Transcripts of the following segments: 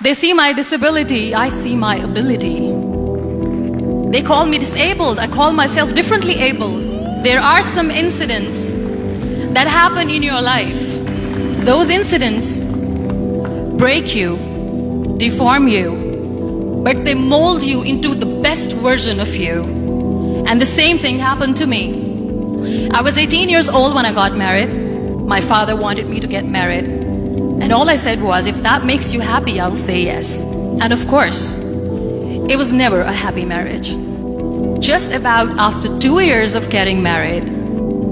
They see my disability, I see my ability. They call me disabled, I call myself differently abled. There are some incidents that happen in your life. Those incidents break you, deform you, but they mold you into the best version of you. And the same thing happened to me. I was 18 years old when I got married. My father wanted me to get married. And all I said was, if that makes you happy, I'll say yes. And of course, it was never a happy marriage. Just about after 2 years of getting married,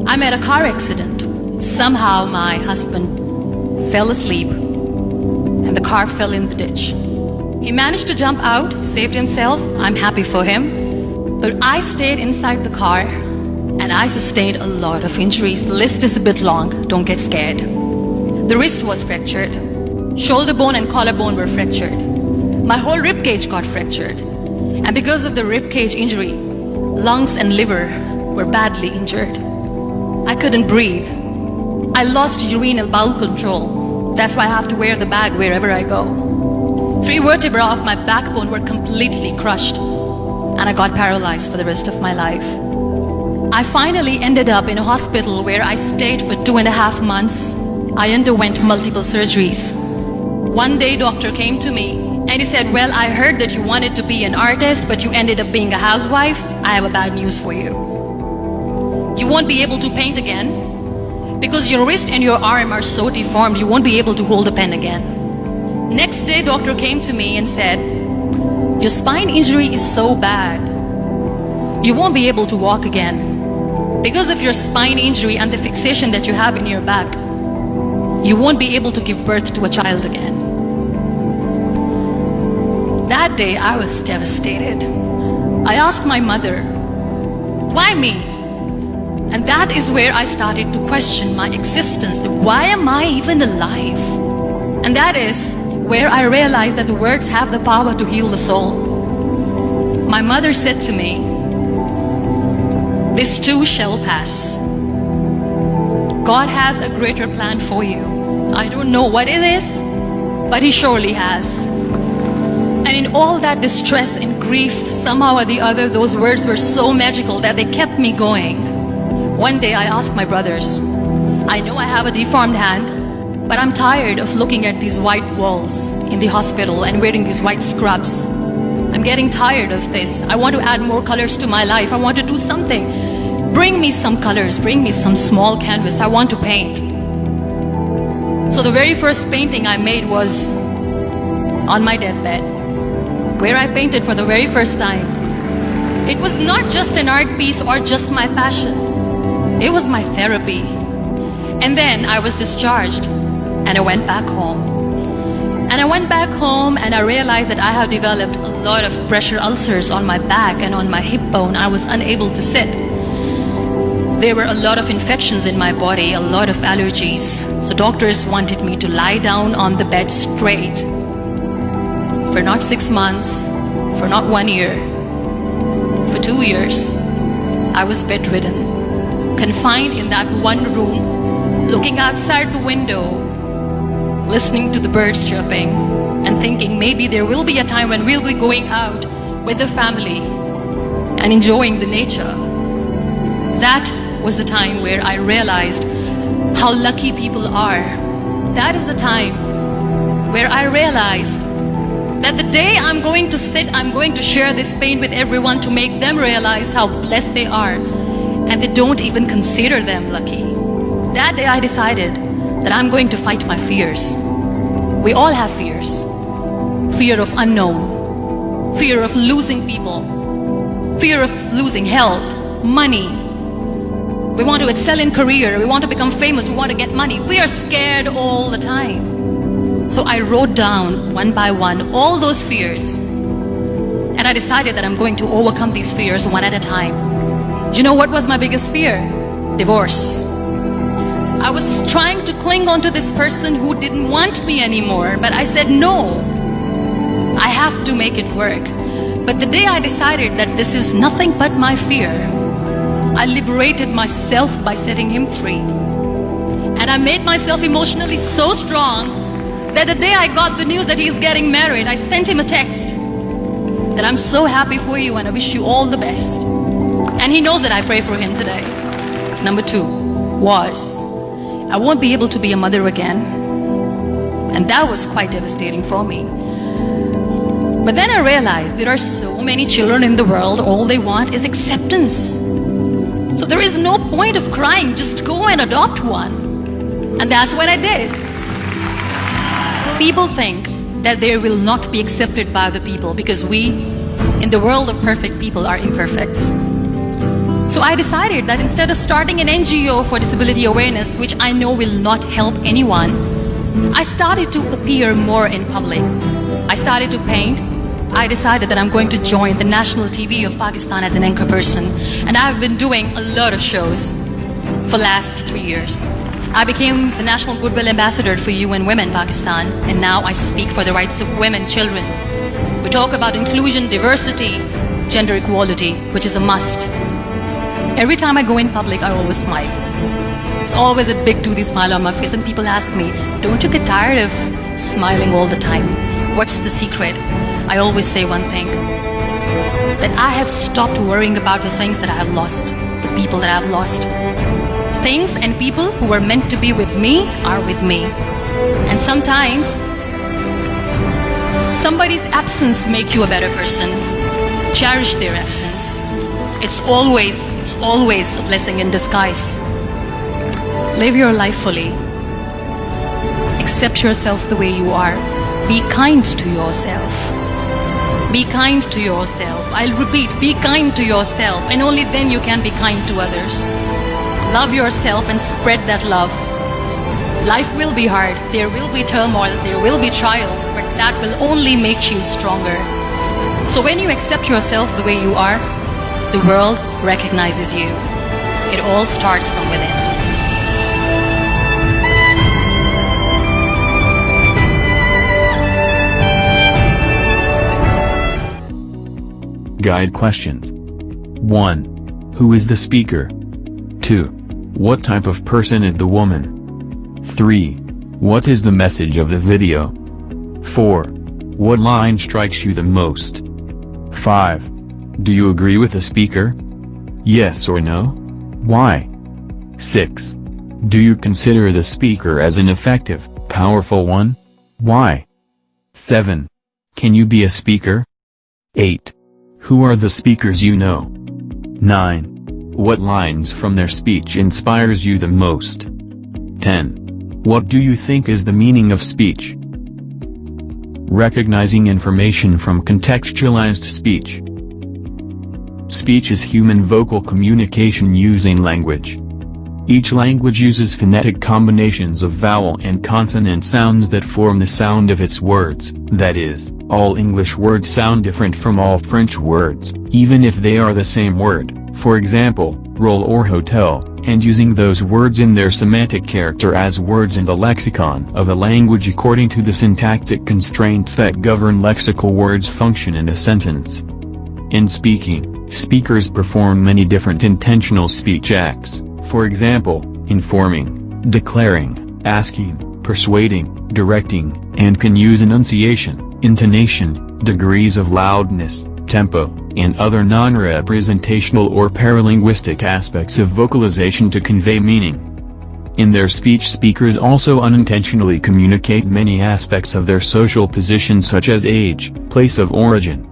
I met a car accident. Somehow my husband fell asleep and the car fell in the ditch. He managed to jump out, saved himself. I'm happy for him. But I stayed inside the car and I sustained a lot of injuries. The list is a bit long, don't get scared. The wrist was fractured. Shoulder bone and collarbone were fractured. My whole rib cage got fractured. And because of the rib cage injury, lungs and liver were badly injured. I couldn't breathe. I lost urinary bowel control. That's why I have to wear the bag wherever I go. 3 vertebrae of my backbone were completely crushed, and I got paralyzed for the rest of my life. I finally ended up in a hospital where I stayed for 2.5 months. I underwent multiple surgeries. One day, doctor came to me and he said, well, I heard that you wanted to be an artist, but you ended up being a housewife. I have a bad news for you. You won't be able to paint again because your wrist and your arm are so deformed, you won't be able to hold a pen again. Next day, doctor came to me and said, your spine injury is so bad, you won't be able to walk again. Because of your spine injury and the fixation that you have in your back, you won't be able to give birth to a child again. That day, I was devastated. I asked my mother, why me? And that is where I started to question my existence. Why am I even alive? And that is where I realized that the words have the power to heal the soul. My mother said to me, this too shall pass. God has a greater plan for you. I don't know what it is, but He surely has. And in all that distress and grief, somehow or the other, those words were so magical that they kept me going. One day I asked my brothers, I know I have a deformed hand, but I'm tired of looking at these white walls in the hospital and wearing these white scrubs. I'm getting tired of this. I want to add more colors to my life. I want to do something. Bring me some colors, bring me some small canvas. I want to paint. So the very first painting I made was on my deathbed, where I painted for the very first time. It was not just an art piece or just my passion. It was my therapy. And then I was discharged and I went back home. And I went back home and I realized that I have developed a lot of pressure ulcers on my back and on my hip bone. I was unable to sit. There were a lot of infections in my body, a lot of allergies. So doctors wanted me to lie down on the bed straight for not 6 months, for not 1 year, for 2 years. I was bedridden, confined in that one room, looking outside the window, listening to the birds chirping, and thinking maybe there will be a time when we'll be going out with the family and enjoying the nature. That was the time where I realized how lucky people are. That is the time where I realized that the day I'm going to sit, I'm going to share this pain with everyone to make them realize how blessed they are, and they don't even consider them lucky. That day I decided that I'm going to fight my fears. We all have fears. Fear of unknown, fear of losing people, fear of losing health, money. We want to excel in career, we want to become famous, we want to get money. We are scared all the time. So I wrote down one by one all those fears. And I decided that I'm going to overcome these fears one at a time. You know what was my biggest fear? Divorce. I was trying to cling on to this person who didn't want me anymore, but I said no. I have to make it work. But the day I decided that this is nothing but my fear, I liberated myself by setting him free. And I made myself emotionally so strong that the day I got the news that he's getting married, I sent him a text that I'm so happy for you and I wish you all the best. And he knows that I pray for him today. Number 2 was, I won't be able to be a mother again. And that was quite devastating for me. But then I realized there are so many children in the world, all they want is acceptance. So there is no point of crying, just go and adopt one. And that's what I did. People think that they will not be accepted by the people because we, in the world of perfect people, are imperfects. So I decided that instead of starting an NGO for disability awareness, which I know will not help anyone, I started to appear more in public. I started to paint. I decided that I'm going to join the national TV of Pakistan as an anchor person. And I've been doing a lot of shows for the last 3 years. I became the National Goodwill Ambassador for UN Women Pakistan, and now I speak for the rights of women, children. We talk about inclusion, diversity, gender equality, which is a must. Every time I go in public, I always smile. It's always a big toothy smile on my face, and people ask me, don't you get tired of smiling all the time? What's the secret? I always say one thing, that I have stopped worrying about the things that I have lost, the people that I have lost. Things and people who were meant to be with me are with me. And sometimes, somebody's absence makes you a better person. Cherish their absence. It's always a blessing in disguise. Live your life fully. Accept yourself the way you are. Be kind to yourself. Be kind to yourself. I'll repeat, be kind to yourself, and only then you can be kind to others. Love yourself and spread that love. Life will be hard. There will be turmoils, there will be trials, but that will only make you stronger. So when you accept yourself the way you are, the world recognizes you. It all starts from within. Guide questions. 1. Who is the speaker? 2. What type of person is the woman? 3. What is the message of the video? 4. What line strikes you the most? 5. Do you agree with the speaker? Yes or no? Why? 6. Do you consider the speaker as an effective, powerful one? Why? 7. Can you be a speaker? 8. Who are the speakers you know? 9. What lines from their speech inspires you the most? 10. What do you think is the meaning of speech? Recognizing information from contextualized speech. Speech is human vocal communication using language. Each language uses phonetic combinations of vowel and consonant sounds that form the sound of its words. That is, all English words sound different from all French words, even if they are the same word, for example, roll or hotel, and using those words in their semantic character as words in the lexicon of a language according to the syntactic constraints that govern lexical words function in a sentence. In speaking, speakers perform many different intentional speech acts. For example, informing, declaring, asking, persuading, directing, and can use enunciation, intonation, degrees of loudness, tempo, and other non-representational or paralinguistic aspects of vocalization to convey meaning. In their speech, speakers also unintentionally communicate many aspects of their social position such as age, place of origin.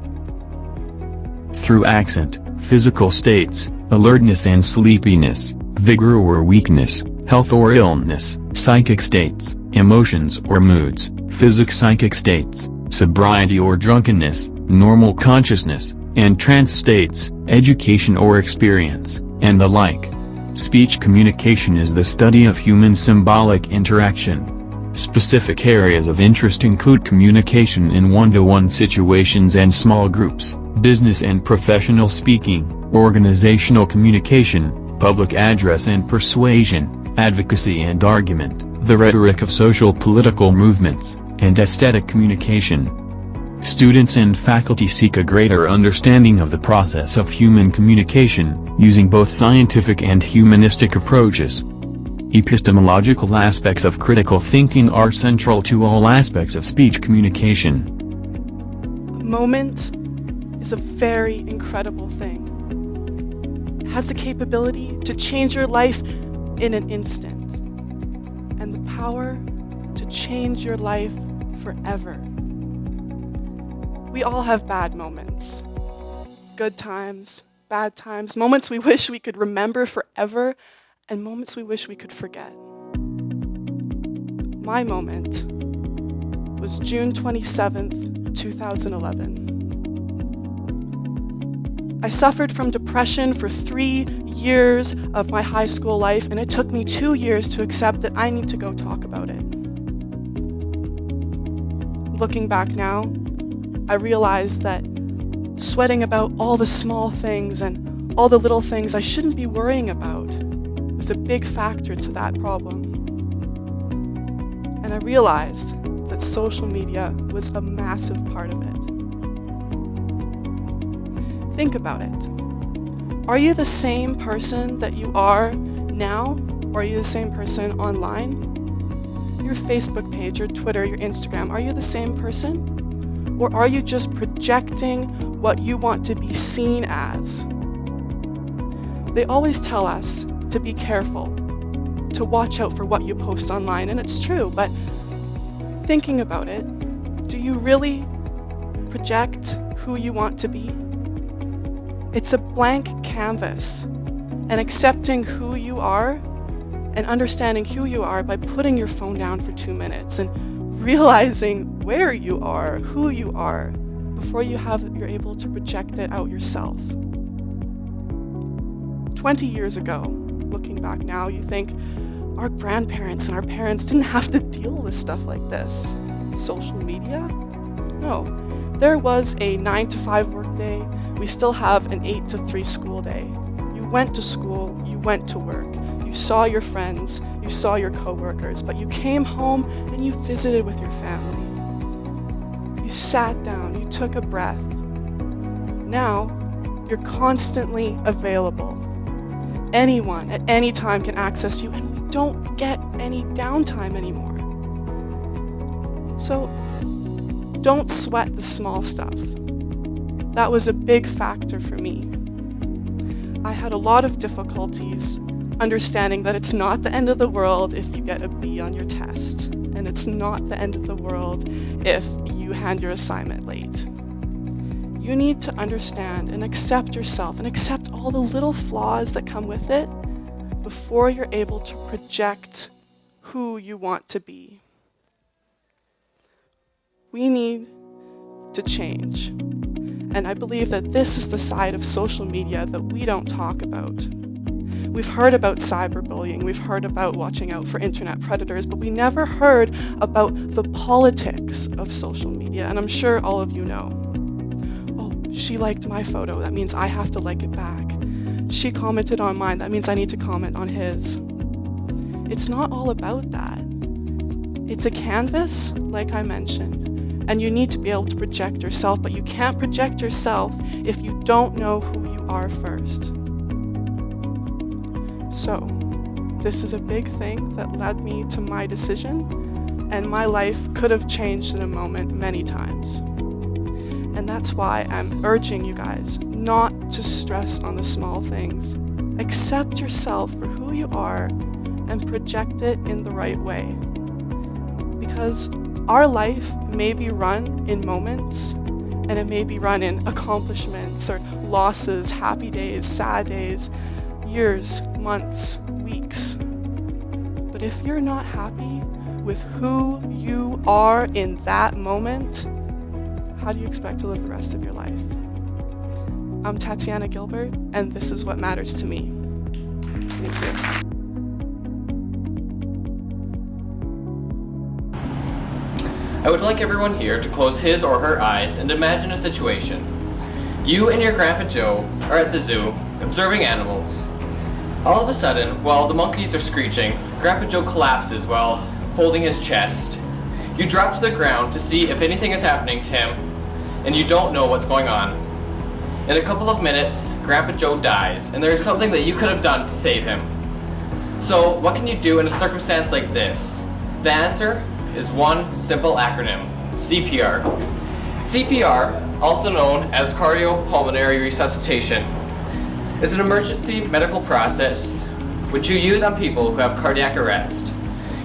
Through accent, physical states, alertness and sleepiness, vigor or weakness, health or illness, psychic states, emotions or moods, physic-psychic states, sobriety or drunkenness, normal consciousness, and trance states, education or experience, and the like. Speech communication is the study of human symbolic interaction. Specific areas of interest include communication in one-to-one situations and small groups, business and professional speaking, organizational communication, public address and persuasion, advocacy and argument, the rhetoric of social political movements, and aesthetic communication. Students and faculty seek a greater understanding of the process of human communication, using both scientific and humanistic approaches. Epistemological aspects of critical thinking are central to all aspects of speech communication. A moment is a very incredible thing. It has the capability to change your life in an instant, and the power to change your life forever. We all have bad moments. Good times, bad times, moments we wish we could remember forever, and moments we wish we could forget. My moment was June 27th, 2011. I suffered from depression for 3 years of my high school life, and it took me 2 years to accept that I need to go talk about it. Looking back now, I realized that sweating about all the small things and all the little things I shouldn't be worrying about was a big factor to that problem. And I realized that social media was a massive part of it. Think about it. Are you the same person that you are now, or are you the same person online? Your Facebook page, your Twitter, your Instagram, are you the same person? Or are you just projecting what you want to be seen as? They always tell us to be careful, to watch out for what you post online, and it's true, but thinking about it, do you really project who you want to be? It's a blank canvas, and accepting who you are and understanding who you are by putting your phone down for 2 minutes and realizing where you are, who you are, before you're able to project it out yourself. 20 years ago, looking back now, you think our grandparents and our parents didn't have to deal with stuff like this. Social media? No. There was a 9 to 5 work day. We still have an 8 to 3 school day. You went to school, you went to work. You saw your friends, you saw your coworkers, but you came home and you visited with your family. You sat down, you took a breath. Now, you're constantly available. Anyone at any time can access you, and we don't get any downtime anymore. So, don't sweat the small stuff. That was a big factor for me. I had a lot of difficulties understanding that it's not the end of the world if you get a B on your test, and it's not the end of the world if you hand your assignment late. You need to understand and accept yourself and accept all the little flaws that come with it before you're able to project who you want to be. We need to change. And I believe that this is the side of social media that we don't talk about. We've heard about cyberbullying, we've heard about watching out for internet predators, but we never heard about the politics of social media, and I'm sure all of you know. Oh, she liked my photo, that means I have to like it back. She commented on mine, that means I need to comment on his. It's not all about that. It's a canvas, like I mentioned, and you need to be able to project yourself, but you can't project yourself if you don't know who you are first. So, this is a big thing that led me to my decision, and my life could have changed in a moment many times. And that's why I'm urging you guys not to stress on the small things. Accept yourself for who you are and project it in the right way. Because our life may be run in moments, and it may be run in accomplishments or losses, happy days, sad days, years, months, weeks. But if you're not happy with who you are in that moment, how do you expect to live the rest of your life? I'm Tatiana Gilbert, and this is what matters to me. Thank you. I would like everyone here to close his or her eyes and imagine a situation. You and your Grandpa Joe are at the zoo, observing animals. All of a sudden, while the monkeys are screeching, Grandpa Joe collapses while holding his chest. You drop to the ground to see if anything is happening to him, and you don't know what's going on. In a couple of minutes, Grandpa Joe dies, and there is something that you could have done to save him. So what can you do in a circumstance like this? The answer is one simple acronym, CPR. CPR, also known as cardiopulmonary resuscitation, is an emergency medical process which you use on people who have cardiac arrest.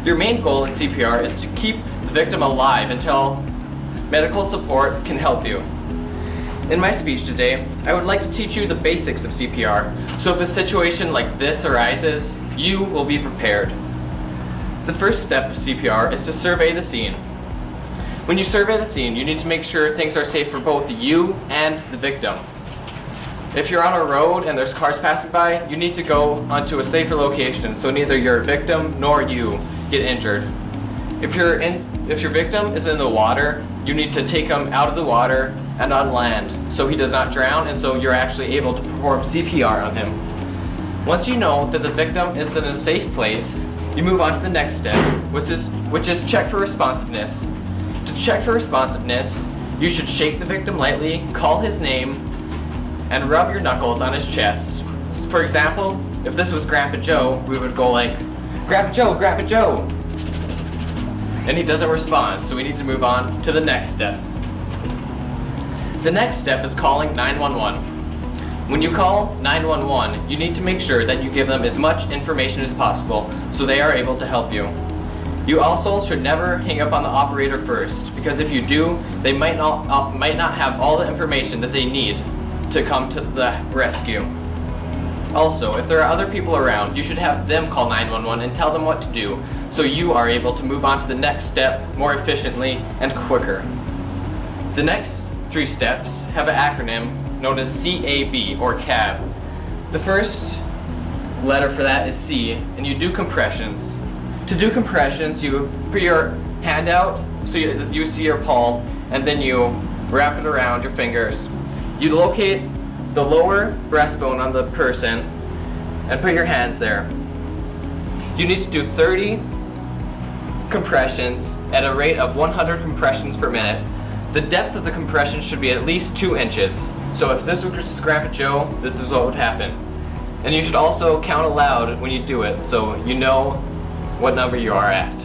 Your main goal in CPR is to keep the victim alive until medical support can help you. In my speech today, I would like to teach you the basics of CPR, so if a situation like this arises, you will be prepared. The first step of CPR is to survey the scene. When you survey the scene, you need to make sure things are safe for both you and the victim. If you're on a road and there's cars passing by, you need to go onto a safer location so neither your victim nor you get injured. If your victim is in the water, you need to take him out of the water and on land so he does not drown, and so you're actually able to perform CPR on him. Once you know that the victim is in a safe place, you move on to the next step, which is check for responsiveness. To check for responsiveness, you should shake the victim lightly, call his name, and rub your knuckles on his chest. For example, if this was Grandpa Joe, we would go like, Grandpa Joe, Grandpa Joe! And he doesn't respond, so we need to move on to the next step. The next step is calling 911. When you call 911, you need to make sure that you give them as much information as possible so they are able to help you. You also should never hang up on the operator first, because if you do, they might not have all the information that they need to come to the rescue. Also, if there are other people around, you should have them call 911 and tell them what to do, so you are able to move on to the next step more efficiently and quicker. The next 3 steps have an acronym known as CAB, or CAB. The first letter for that is C, and you do compressions. To do compressions, you put your hand out so you see your palm, and then you wrap it around your fingers. You locate the lower breastbone on the person and put your hands there. You need to do 30 compressions at a rate of 100 compressions per minute. The depth of the compression should be at least 2 inches. So if this was Grandpa Joe, this is what would happen. And you should also count aloud when you do it, so you know what number you are at.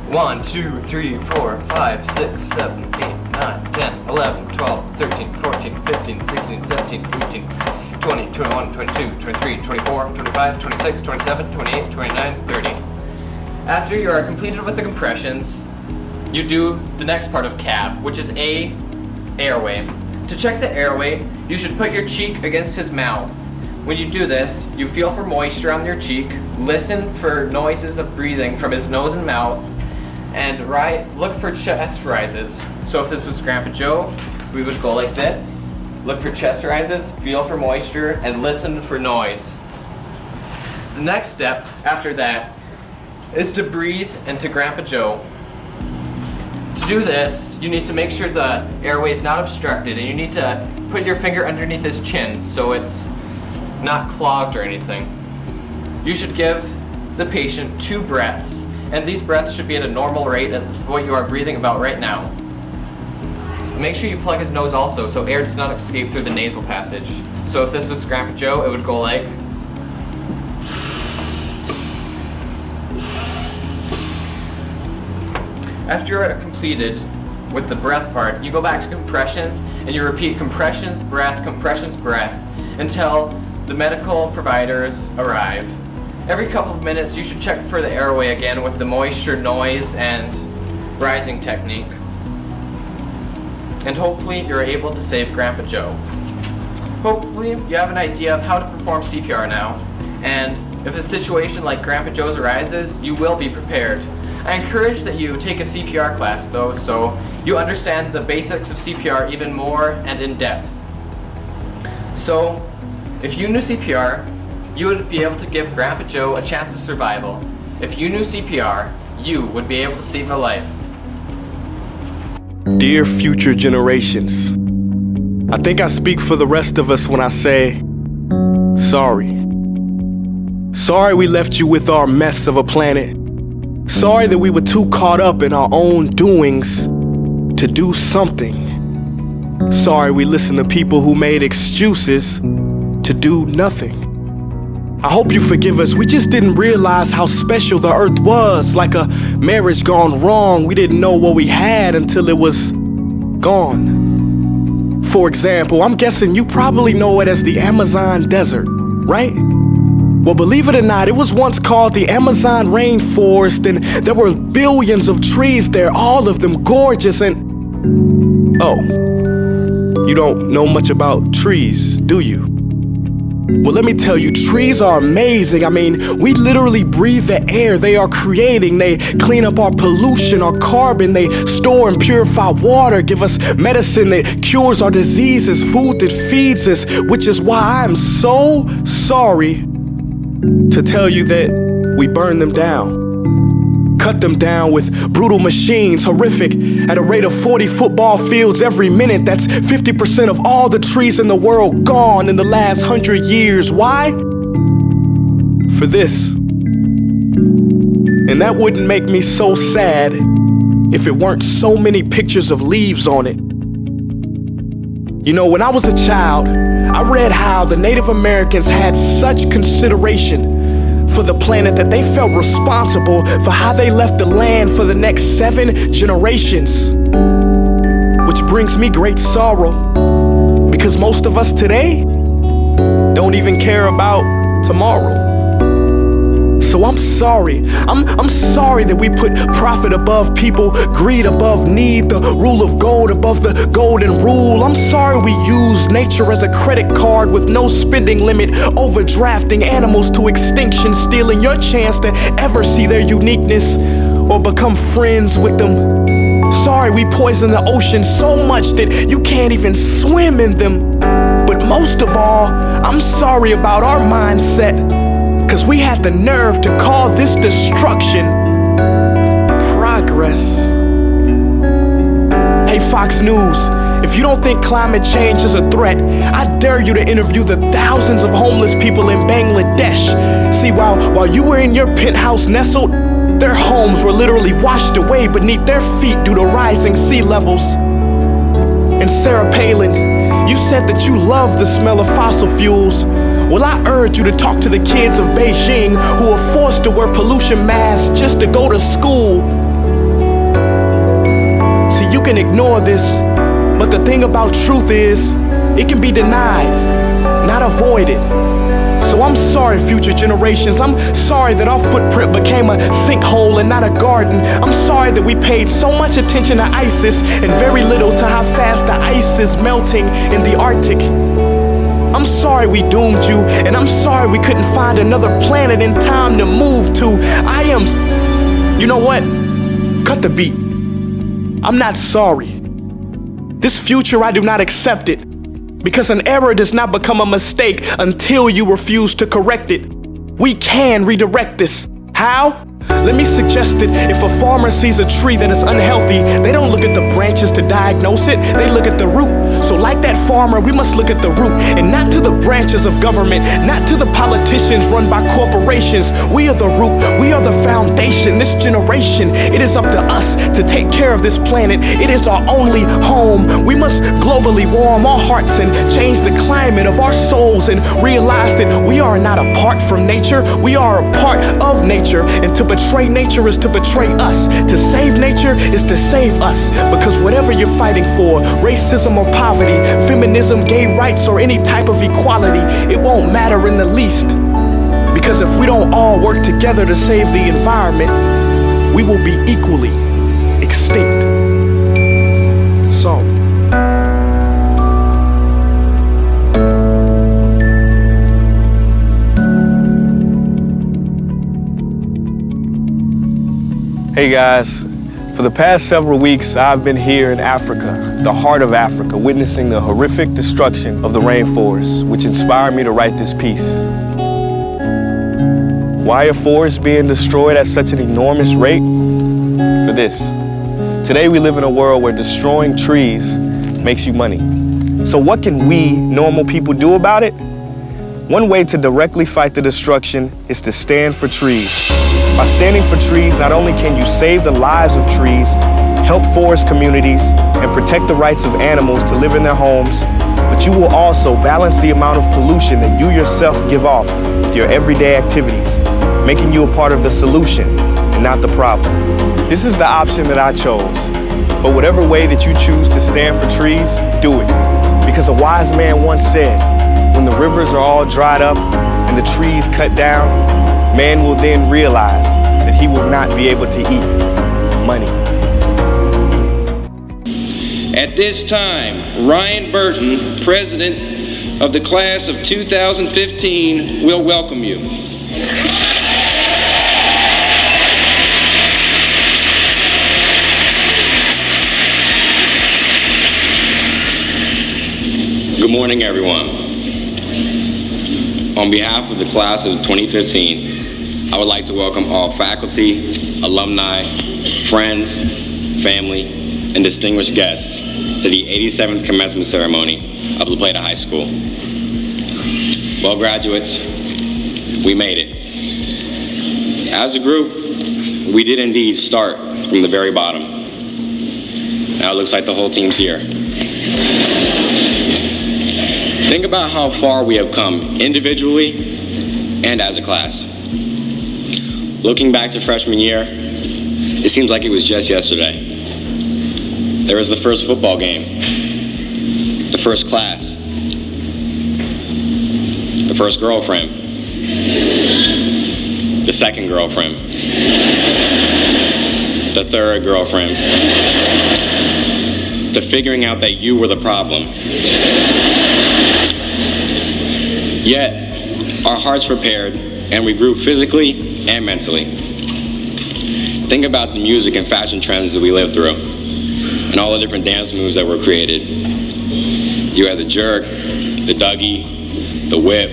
1, 2, 3, 4, 5, 6, 7, 8, 9, 10, 11, 12, 13, 14, 15, 16, 17, 18, 20, 21, 22, 23, 24, 25, 26, 27, 28, 29, 30. After you are completed with the compressions, you do the next part of CAB, which is A, airway. To check the airway, you should put your cheek against his mouth. When you do this, you feel for moisture on your cheek, listen for noises of breathing from his nose and mouth, and look for chest rises. So if this was Grandpa Joe, we would go like this, look for chest rises, feel for moisture, and listen for noise. The next step after that is to breathe into Grandpa Joe. To do this, you need to make sure the airway is not obstructed, and you need to put your finger underneath his chin so it's not clogged or anything. You should give the patient 2 breaths, and these breaths should be at a normal rate of what you are breathing about right now. So make sure you plug his nose also so air does not escape through the nasal passage. So if this was Grandpa Joe, it would go like, after you're completed with the breath part, you go back to compressions and you repeat compressions, breath, until the medical providers arrive. Every couple of minutes, you should check for the airway again with the moisture, noise, and rising technique. And hopefully you're able to save Grandpa Joe. Hopefully you have an idea of how to perform CPR now, and if a situation like Grandpa Joe's arises, you will be prepared. I encourage that you take a CPR class though, so you understand the basics of CPR even more and in depth. So, if you knew CPR, you would be able to give Grandpa Joe a chance of survival. If you knew CPR, you would be able to save a life. Dear future generations, I think I speak for the rest of us when I say, sorry. Sorry we left you with our mess of a planet. Sorry that we were too caught up in our own doings to do something. Sorry we listened to people who made excuses to do nothing. I hope you forgive us. We just didn't realize how special the earth was. Like a marriage gone wrong. We didn't know what we had until it was gone. For example, I'm guessing you probably know it as the Amazon desert, right? Well, believe it or not, it was once called the Amazon rainforest, and there were billions of trees there, all of them gorgeous. And oh, you don't know much about trees, do you? Well, let me tell you, trees are amazing. I mean, we literally breathe the air they are creating. They clean up our pollution, our carbon. They store and purify water, give us medicine that cures our diseases, food that feeds us, which is why I'm so sorry to tell you that we burn them down. Cut them down with brutal machines, horrific, at a rate of 40 football fields every minute. That's 50% of all the trees in the world gone in the last 100 years. Why? For this. And that wouldn't make me so sad if it weren't so many pictures of leaves on it. You know, when I was a child, I read how the Native Americans had such consideration for the planet that they felt responsible for how they left the land for the next 7 generations. Which brings me great sorrow, because most of us today don't even care about tomorrow. So I'm sorry. I'm sorry that we put profit above people, greed above need, the rule of gold above the golden rule. I'm sorry we use nature as a credit card with no spending limit, overdrafting animals to extinction, stealing your chance to ever see their uniqueness or become friends with them. Sorry we poison the ocean so much that you can't even swim in them. But most of all, I'm sorry about our mindset, 'cause we had the nerve to call this destruction progress. Hey Fox News, if you don't think climate change is a threat, I dare you to interview the thousands of homeless people in Bangladesh. See, while you were in your penthouse nestled, their homes were literally washed away beneath their feet due to rising sea levels. And Sarah Palin, you said that you love the smell of fossil fuels. Well, I urge you to talk to the kids of Beijing who are forced to wear pollution masks just to go to school. See, you can ignore this, but the thing about truth is, it can be denied, not avoided. So I'm sorry, future generations. I'm sorry that our footprint became a sinkhole and not a garden. I'm sorry that we paid so much attention to ISIS and very little to how fast the ice is melting in the Arctic. I'm sorry we doomed you, and I'm sorry we couldn't find another planet in time to move to. You know what? Cut the beat. I'm not sorry. This future, I do not accept it. Because an error does not become a mistake until you refuse to correct it. We can redirect this. How? Let me suggest that if a farmer sees a tree that is unhealthy, they don't look at the branches to diagnose it, they look at the root. So like that farmer, we must look at the root and not to the branches of government, not to the politicians run by corporations. We are the root, we are the foundation, this generation. It is up to us to take care of this planet. It is our only home. We must globally warm our hearts and change the climate of our souls and realize that we are not apart from nature, we are a part of nature. And to betray nature is to betray us. To save nature is to save us. Because whatever you're fighting for, racism or poverty, feminism, gay rights, or any type of equality, it won't matter in the least. Because if we don't all work together to save the environment, we will be equally extinct. Sorry. Hey guys, for the past several weeks, I've been here in Africa, the heart of Africa, witnessing the horrific destruction of the rainforest, which inspired me to write this piece. Why are forests being destroyed at such an enormous rate? For this. Today we live in a world where destroying trees makes you money. So what can we, normal people, do about it? One way to directly fight the destruction is to stand for trees. By standing for trees, not only can you save the lives of trees, help forest communities, and protect the rights of animals to live in their homes, but you will also balance the amount of pollution that you yourself give off with your everyday activities, making you a part of the solution and not the problem. This is the option that I chose. But whatever way that you choose to stand for trees, do it. Because a wise man once said, when the rivers are all dried up and the trees cut down, man will then realize that he will not be able to eat money. At this time, Ryan Burton, President of the Class of 2015, will welcome you. Good morning, everyone. On behalf of the class of 2015, I would like to welcome all faculty, alumni, friends, family, and distinguished guests to the 87th commencement ceremony of La Plata High School. Well, graduates, we made it. As a group, we did indeed start from the very bottom. Now it looks like the whole team's here. Think about how far we have come individually and as a class. Looking back to freshman year, it seems like it was just yesterday. There was the first football game, the first class, the first girlfriend, the second girlfriend, the third girlfriend, the figuring out that you were the problem. Yet, our hearts prepared and we grew physically and mentally. Think about the music and fashion trends that we lived through and all the different dance moves that were created. You had the jerk, the Dougie, the whip.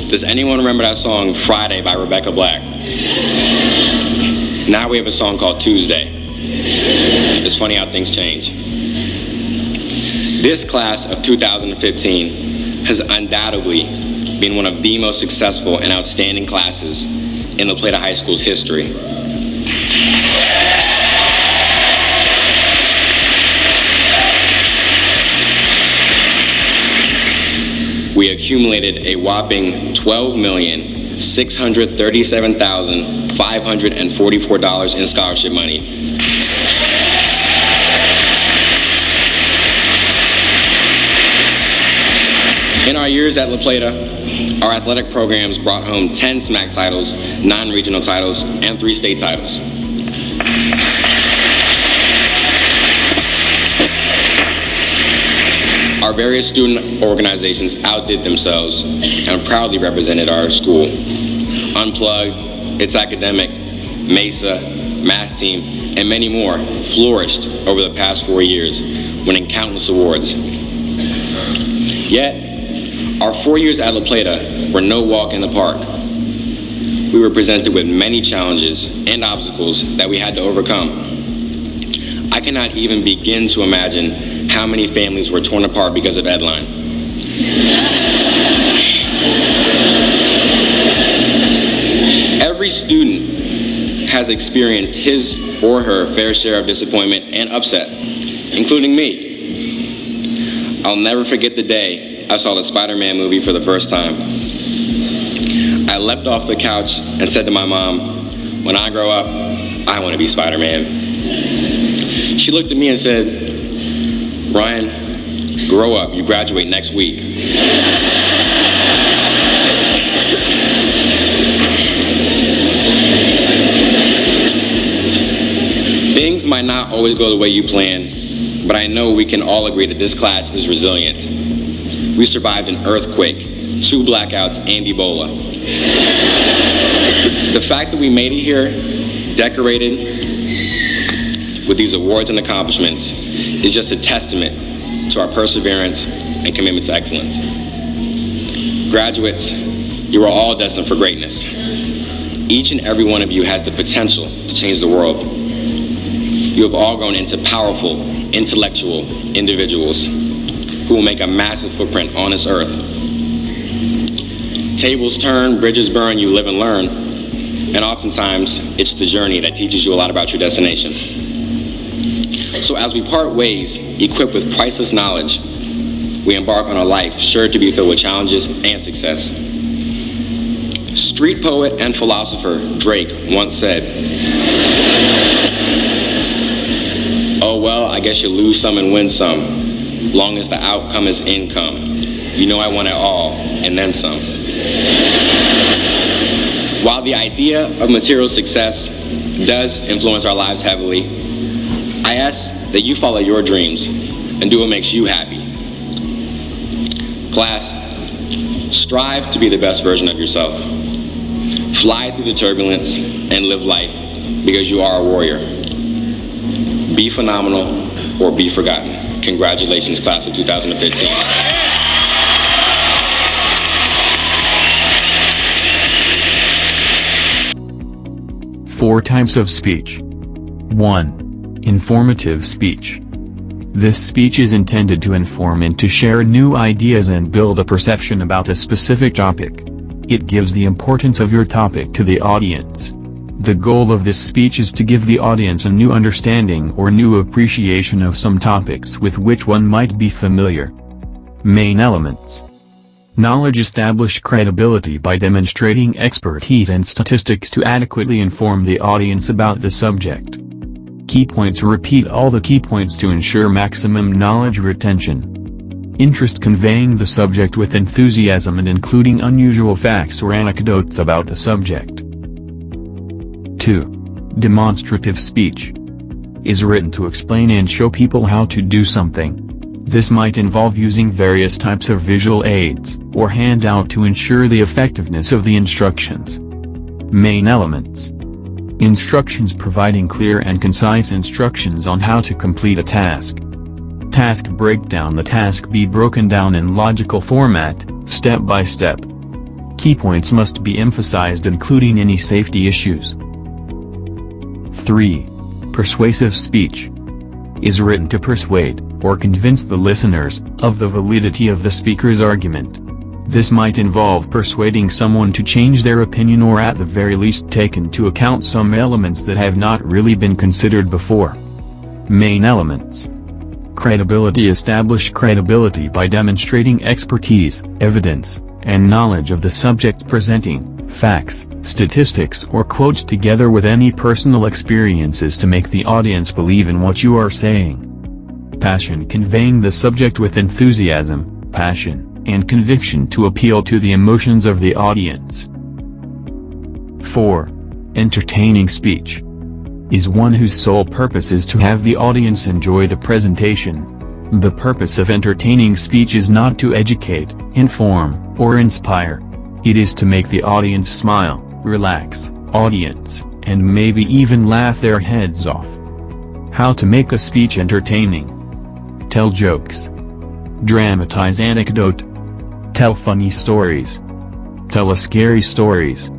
Does anyone remember that song, Friday by Rebecca Black? Now we have a song called Tuesday. It's funny how things change. This class of 2015 has undoubtedly been one of the most successful and outstanding classes in La Plata High School's history. We accumulated a whopping $12,637,544 in scholarship money. In our years at La Plata, our athletic programs brought home 10 SMAC titles, 9 regional titles, and 3 state titles. Our various student organizations outdid themselves and proudly represented our school. Unplugged, It's Academic, Mesa, Math Team, and many more flourished over the past 4 years, winning countless awards. Yet, our 4 years at La Plata were no walk in the park. We were presented with many challenges and obstacles that we had to overcome. I cannot even begin to imagine how many families were torn apart because of Edline. Every student has experienced his or her fair share of disappointment and upset, including me. I'll never forget the day I saw the Spider-Man movie for the first time. I leapt off the couch and said to my mom, when I grow up, I want to be Spider-Man. She looked at me and said, Ryan, grow up, you graduate next week. Things might not always go the way you plan, but I know we can all agree that this class is resilient. We survived an earthquake, 2 blackouts, and Ebola. The fact that we made it here, decorated with these awards and accomplishments, is just a testament to our perseverance and commitment to excellence. Graduates, you are all destined for greatness. Each and every one of you has the potential to change the world. You have all grown into powerful, intellectual individuals who will make a massive footprint on this earth. Tables turn, bridges burn, you live and learn. and oftentimes it's the journey that teaches you a lot about your destination. So as we part ways, equipped with priceless knowledge, we embark on a life sure to be filled with challenges and success. Street poet and philosopher Drake once said, "Oh well, I guess you lose some and win some, long as the outcome is income. You know I want it all, and then some." While the idea of material success does influence our lives heavily, I ask that you follow your dreams and do what makes you happy. Class, strive to be the best version of yourself. Fly through the turbulence and live life because you are a warrior. Be phenomenal or be forgotten. Congratulations, class of 2015. 4 types of speech. 1. Informative speech. This speech is intended to inform and to share new ideas and build a perception about a specific topic. It gives the importance of your topic to the audience. The goal of this speech is to give the audience a new understanding or new appreciation of some topics with which one might be familiar. Main elements. Knowledge. Establish credibility by demonstrating expertise and statistics to adequately inform the audience about the subject. Key points. Repeat all the key points to ensure maximum knowledge retention. Interest. Conveying the subject with enthusiasm and including unusual facts or anecdotes about the subject. 2. Demonstrative speech. Is written to explain and show people how to do something. This might involve using various types of visual aids or handout to ensure the effectiveness of the instructions. Main elements. Instructions. Providing clear and concise instructions on how to complete a task. Task breakdown. The task be broken down in logical format, step by step. Key points must be emphasized including any safety issues. 3. Persuasive speech. Is written to persuade, or convince the listeners, of the validity of the speaker's argument. This might involve persuading someone to change their opinion or at the very least take into account some elements that have not really been considered before. Main elements. Credibility. Establish credibility by demonstrating expertise, evidence, and knowledge of the subject, presenting facts, statistics or quotes together with any personal experiences to make the audience believe in what you are saying. Passion. Conveying the subject with enthusiasm, passion, and conviction to appeal to the emotions of the audience. 4. Entertaining speech. Is one whose sole purpose is to have the audience enjoy the presentation. The purpose of entertaining speech is not to educate, inform, or inspire. It is to make the audience smile, relax, and maybe even laugh their heads off. How to make a speech entertaining. Tell jokes. Dramatize anecdote. Tell funny stories. Tell a scary stories.